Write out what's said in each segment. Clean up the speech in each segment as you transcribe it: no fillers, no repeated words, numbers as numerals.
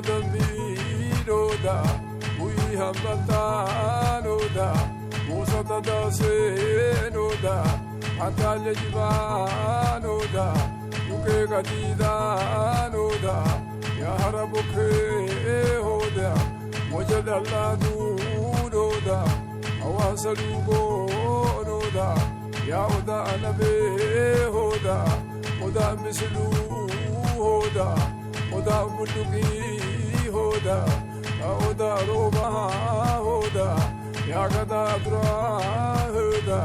Dambiroda, we have Batanoda, Musata da Senoda, Atalia Jivanoda, Uke Gadida Noda, Yaharabuke Hoda, Mojadala Dudoda, Awasalugo Noda, Yaoda Anabe Hoda, Oda Misilu Hoda. Oda Muluki Hoda, Oda Roba Hoda, Yagada Dra Hoda,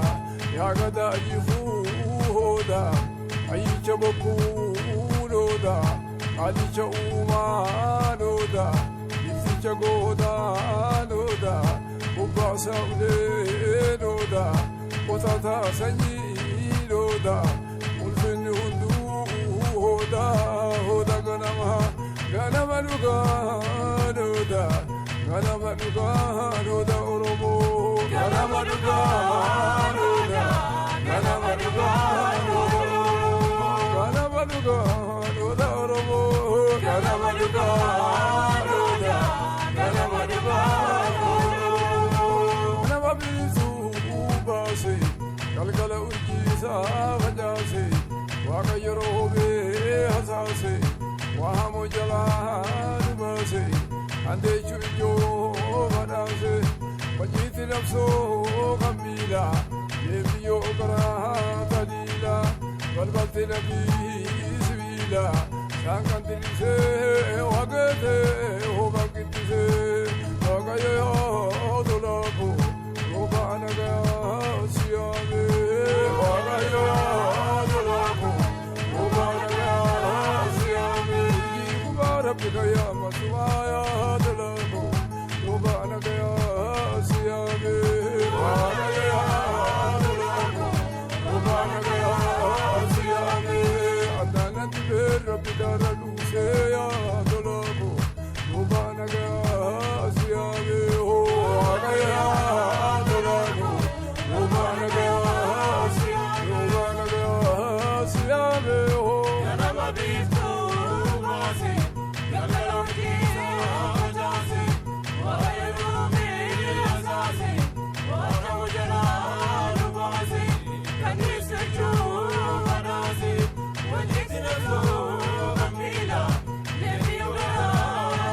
Yagada Yifu Hoda, Aichaboku Hoda, Alicha Uma Hoda, Isicha Goda Hoda, Ubasa Hoda, Otata Sanyi Hoda, Ulfin Hundu Hoda. Ganamanuga Noda, Ganamanuga Noda Oromo, Ganamanuga Noda, Ganamanuga Noda Oromo, Ganamanuga Noda, Ganamanuga Noda, Namabizu Ubasi, Kalkala Ujisa Vajasi, Waka Yorobe Hazasi. Wahamo Jalan Mercy, and they should go Madase, but you think I'm so Camila, if you Tadila, but Batina Villa, Sankantise, Wagate, Hogakitise, Wagayo, Dolapo, Robanaga, Siame, Wagayo, Dolapo, Robanaga. Picaya Masumaya Delamo, Ubanagaya Siame, Ubanagaya Delamo, Ubanagaya Siame, and then at the bed of the Lucea.